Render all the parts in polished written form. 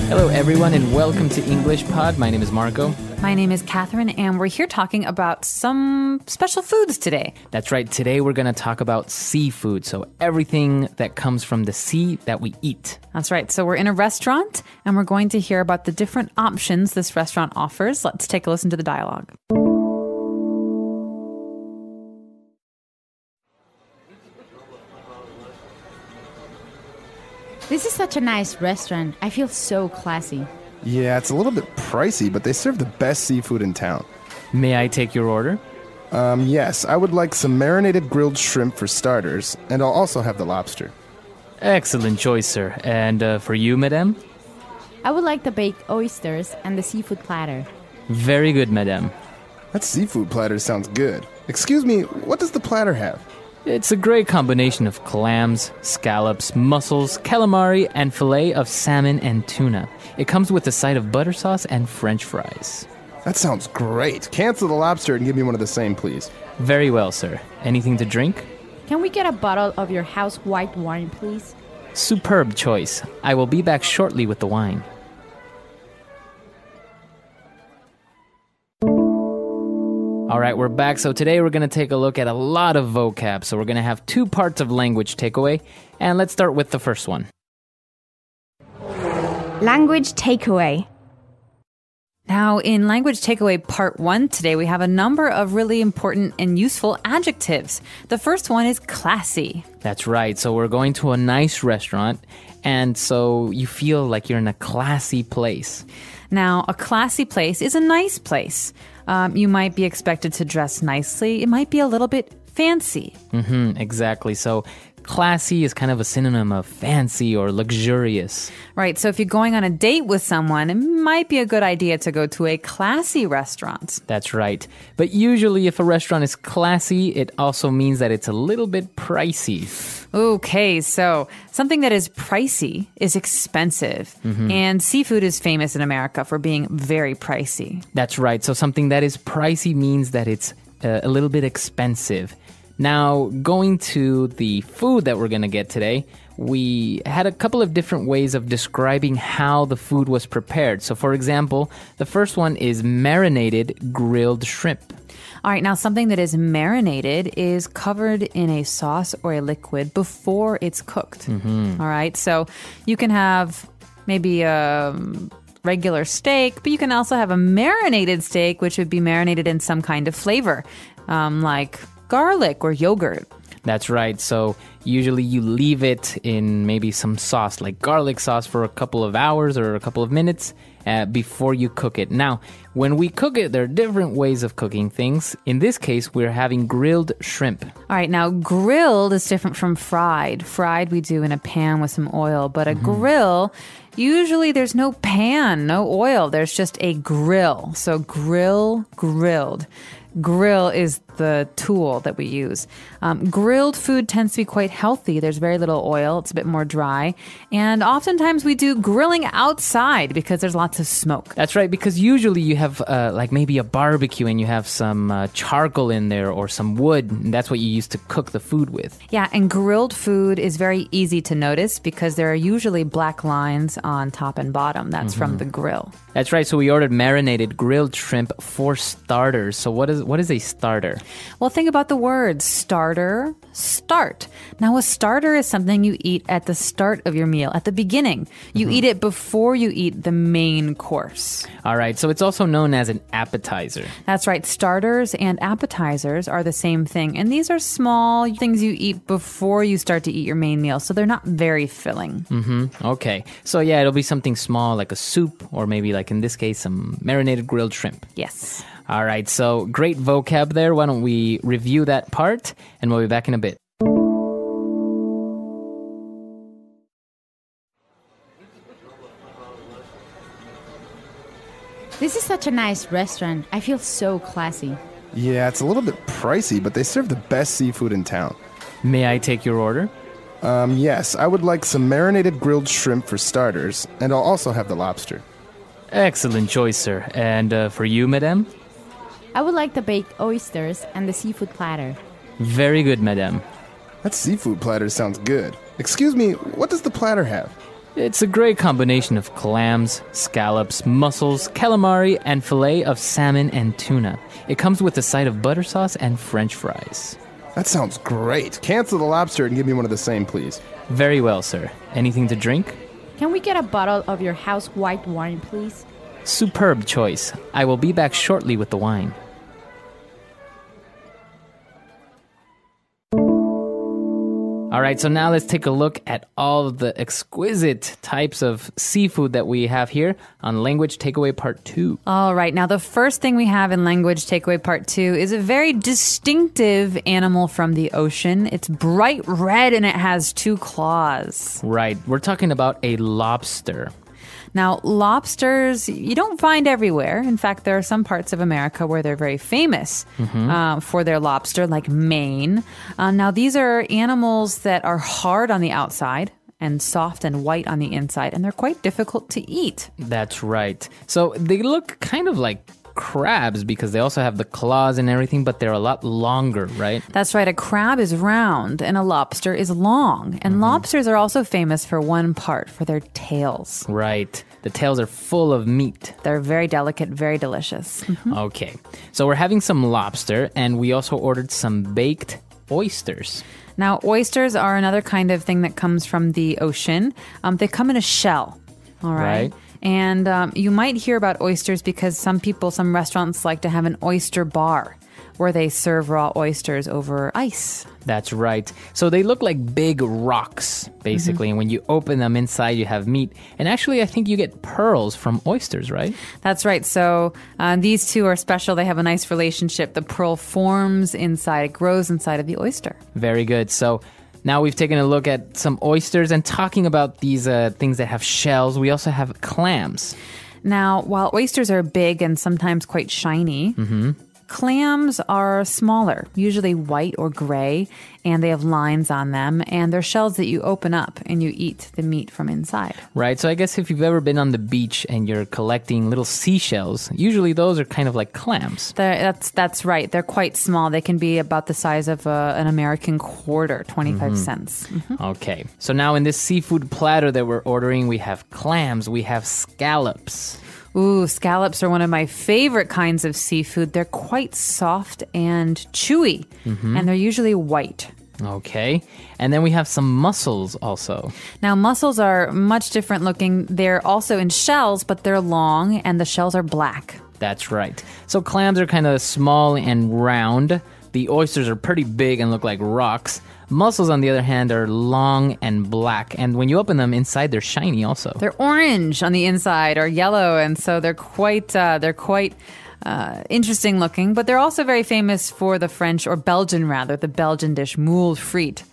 Hello, everyone, and welcome to EnglishPod. My name is Marco. My name is Catherine, and we're here talking about some special foods today. That's right. Today, we're going to talk about seafood. So everything that comes from the sea that we eat. That's right. So we're in a restaurant, and we're going to hear about the different options this restaurant offers. Let's take a listen to the dialogue. This is such a nice restaurant. I feel so classy. Yeah, it's a little bit pricey, but they serve the best seafood in town. May I take your order? Yes, I would like some marinated grilled shrimp for starters, and I'll also have the lobster. Excellent choice, sir. And for you, madame? I would like the baked oysters and the seafood platter. Very good, madame. That seafood platter sounds good. Excuse me, what does the platter have? It's a great combination of clams, scallops, mussels, calamari, and filet of salmon and tuna. It comes with a side of butter sauce and French fries. That sounds great. Cancel the lobster and give me one of the same, please. Very well, sir. Anything to drink? Can we get a bottle of your house white wine, please? Superb choice. I will be back shortly with the wine. All right, we're back. So today we're going to take a look at a lot of vocab. So we're going to have two parts of language takeaway. And let's start with the first one. Language takeaway. Now, in Language Takeaway Part 1 today, we have a number of really important and useful adjectives. The first one is classy. That's right. So we're going to a nice restaurant. And so you feel like you're in a classy place. Now, a classy place is a nice place. You might be expected to dress nicely. It might be a little bit fancy. Exactly. So classy is kind of a synonym of fancy or luxurious. Right. So if you're going on a date with someone, it might be a good idea to go to a classy restaurant. That's right. But usually if a restaurant is classy, it also means that it's a little bit pricey. Okay, so something that is pricey is expensive. And seafood is famous in America for being very pricey. That's right. So something that is pricey means that it's a little bit expensive. Now, going to the food that we're going to get today, we had a couple of different ways of describing how the food was prepared. So, for example, the first one is marinated grilled shrimp. All right, now something that is marinated is covered in a sauce or a liquid before it's cooked. All right, so you can have maybe a regular steak, but you can also have a marinated steak, which would be marinated in some kind of flavor, like garlic or yogurt. That's right. So usually you leave it in maybe some sauce, like garlic sauce, for a couple of hours or a couple of minutes before you cook it. Now, when we cook it, there are different ways of cooking things. In this case, we're having grilled shrimp. All right, now grilled is different from fried. Fried we do in a pan with some oil, but a grill, usually there's no pan, no oil. There's just a grill. So grill, grilled. Grill is the tool that we use. Grilled food tends to be quite healthy. There's very little oil. It's a bit more dry. And oftentimes we do grilling outside because there's lots of smoke. That's right, because usually you have like maybe a barbecue and you have some charcoal in there or some wood. And that's what you use to cook the food with. Yeah, and grilled food is very easy to notice because there are usually black lines on top and bottom. That's from the grill. That's right. So we ordered marinated grilled shrimp for starters. So what is a starter? Well, think about the word starter, start. Now, a starter is something you eat at the start of your meal, at the beginning. You eat it before you eat the main course. All right. So it's also known as an appetizer. That's right. Starters and appetizers are the same thing. And these are small things you eat before you start to eat your main meal. So they're not very filling. Okay. So yeah, it'll be something small like a soup or maybe like in this case, some marinated grilled shrimp. Yes. All right, so great vocab there. Why don't we review that part, and we'll be back in a bit. This is such a nice restaurant. I feel so classy. Yeah, it's a little bit pricey, but they serve the best seafood in town. May I take your order? Yes, I would like some marinated grilled shrimp for starters, and I'll also have the lobster. Excellent choice, sir. And for you, madame? I would like the baked oysters and the seafood platter. Very good, madame. That seafood platter sounds good. Excuse me, what does the platter have? It's a great combination of clams, scallops, mussels, calamari, and filet of salmon and tuna. It comes with a side of butter sauce and French fries. That sounds great. Cancel the lobster and give me one of the same, please. Very well, sir. Anything to drink? Can we get a bottle of your house white wine, please? Superb choice. I will be back shortly with the wine. All right, so now let's take a look at all of the exquisite types of seafood that we have here on Language Takeaway Part 2. All right. Now, the first thing we have in Language Takeaway Part 2 is a very distinctive animal from the ocean. It's bright red and it has 2 claws. Right, we're talking about a lobster. Now, lobsters, you don't find everywhere. In fact, there are some parts of America where they're very famous for their lobster, like Maine. Now, these are animals that are hard on the outside and soft and white on the inside, and they're quite difficult to eat. That's right. So they look kind of like crabs because they also have the claws and everything, but they're a lot longer, right? That's right. A crab is round and a lobster is long. And lobsters are also famous for one part, for their tails. Right. The tails are full of meat. They're very delicate, very delicious. Okay. So we're having some lobster, and we also ordered some baked oysters. Now, oysters are another kind of thing that comes from the ocean. They come in a shell. All right. Right. And you might hear about oysters because some restaurants like to have an oyster bar where they serve raw oysters over ice. That's right. So they look like big rocks, basically. And when you open them inside, you have meat. And actually, I think you get pearls from oysters, right? That's right. So these two are special. They have a nice relationship. The pearl forms inside, it grows inside of the oyster. Very good. So now we've taken a look at some oysters and talking about these things that have shells. We also have clams. Now, while oysters are big and sometimes quite shiny, clams are smaller, usually white or gray, and they have lines on them, and they're shells that you open up and you eat the meat from inside. Right, so I guess if you've ever been on the beach and you're collecting little seashells, usually those are kind of like clams. That's right. They're quite small. They can be about the size of an American quarter, 25 cents. Okay, so now in this seafood platter that we're ordering, we have clams, we have scallops. Ooh, scallops are one of my favorite kinds of seafood. They're quite soft and chewy, and they're usually white. Okay, and then we have some mussels also. Now, mussels are much different looking. They're also in shells, but they're long, and the shells are black. That's right. So clams are kind of small and round. The oysters are pretty big and look like rocks. Mussels, on the other hand, are long and black. And when you open them, inside they're shiny also. They're orange on the inside or yellow, and so they're quite interesting looking. But they're also very famous for the French, or Belgian rather, the Belgian dish moule frite,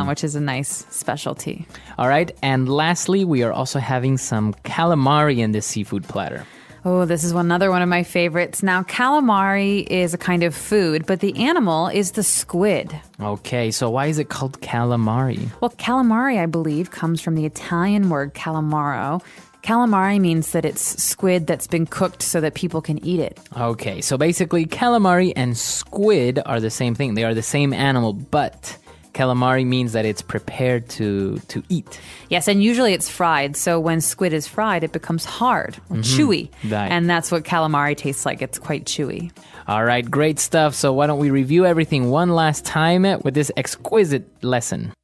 which is a nice specialty. All right. And lastly, we are also having some calamari in this seafood platter. Oh, this is another one of my favorites. Now, calamari is a kind of food, but the animal is the squid. Okay, so why is it called calamari? Well, calamari, I believe, comes from the Italian word calamaro. Calamari means that it's squid that's been cooked so that people can eat it. Okay, so basically calamari and squid are the same thing. They are the same animal, but calamari means that it's prepared to eat. Yes, and usually it's fried. So when squid is fried, it becomes hard or chewy. Right. And that's what calamari tastes like. It's quite chewy. All right, great stuff. So why don't we review everything one last time with this exquisite lesson?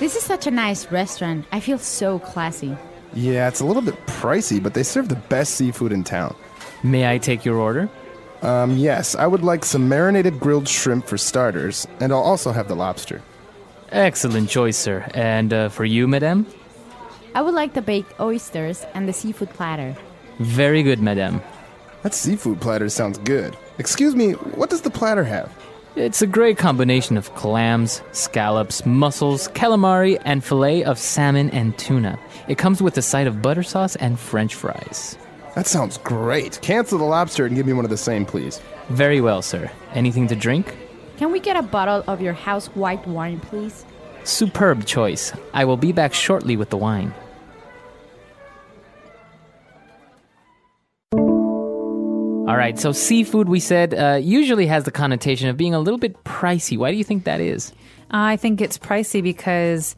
This is such a nice restaurant. I feel so classy. Yeah, it's a little bit pricey, but they serve the best seafood in town. May I take your order? Yes, I would like some marinated grilled shrimp for starters, and I'll also have the lobster. Excellent choice, sir. And for you, madame? I would like the baked oysters and the seafood platter. Very good, madame. That seafood platter sounds good. Excuse me, what does the platter have? It's a great combination of clams, scallops, mussels, calamari, and filet of salmon and tuna. It comes with a side of butter sauce and French fries. That sounds great. Cancel the lobster and give me one of the same, please. Very well, sir. Anything to drink? Can we get a bottle of your house white wine, please? Superb choice. I will be back shortly with the wine. All right, so seafood, we said, usually has the connotation of being a little bit pricey. Why do you think that is? I think it's pricey because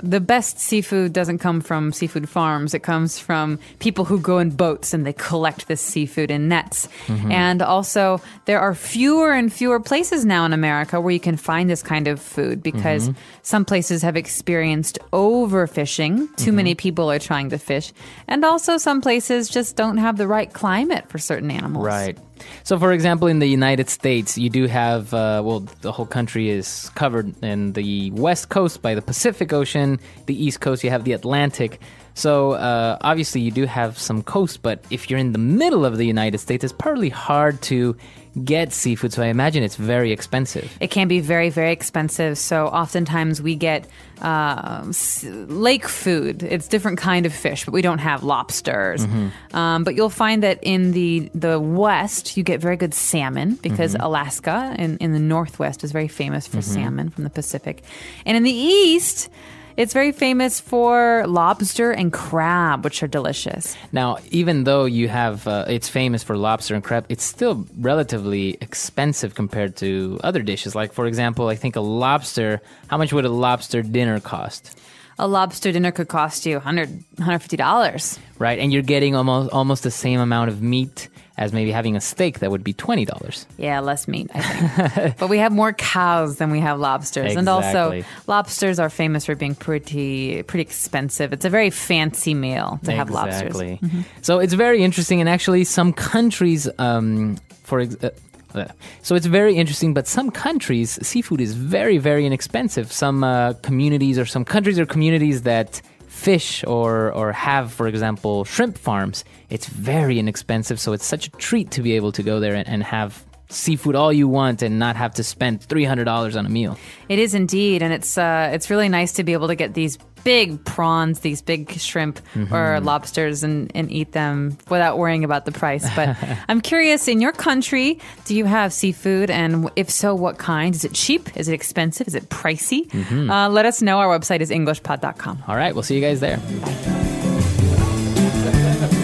the best seafood doesn't come from seafood farms. It comes from people who go in boats and they collect this seafood in nets. And also, there are fewer and fewer places now in America where you can find this kind of food because some places have experienced overfishing. Too many people are trying to fish. And also, some places just don't have the right climate for certain animals. Right. So, for example, in the United States, you do have, the whole country is covered in the west coast by the Pacific Ocean. The east coast, you have the Atlantic. So, obviously, you do have some coast, but if you're in the middle of the United States, it's partly hard to get seafood. So I imagine it's very expensive. It can be very, very expensive. So oftentimes we get lake food. It's different kind of fish, but we don't have lobsters. But you'll find that in the west, you get very good salmon because Alaska in the northwest is very famous for salmon from the Pacific. And in the east, it's very famous for lobster and crab, which are delicious. Now, even though you have, it's famous for lobster and crab, it's still relatively expensive compared to other dishes. Like, for example, I think how much would a lobster dinner cost? A lobster dinner could cost you $150. Right, and you're getting almost the same amount of meat as maybe having a steak that would be $20. Yeah, less meat, I think. But we have more cows than we have lobsters. Exactly. And also, lobsters are famous for being pretty expensive. It's a very fancy meal to have lobsters. Exactly. So it's very interesting. And actually, some countries, so it's very interesting, but some countries, seafood is very, very inexpensive. Some communities or some countries or communities that fish or have, for example, shrimp farms, it's very inexpensive. So it's such a treat to be able to go there and have seafood all you want and not have to spend $300 on a meal. It is indeed, and it's really nice to be able to get these big prawns, these big shrimp or lobsters and eat them without worrying about the price. But I'm curious, in your country, do you have seafood? And if so, what kind? Is it cheap? Is it expensive? Is it pricey? Let us know. Our website is EnglishPod.com. All right, we'll see you guys there. Bye.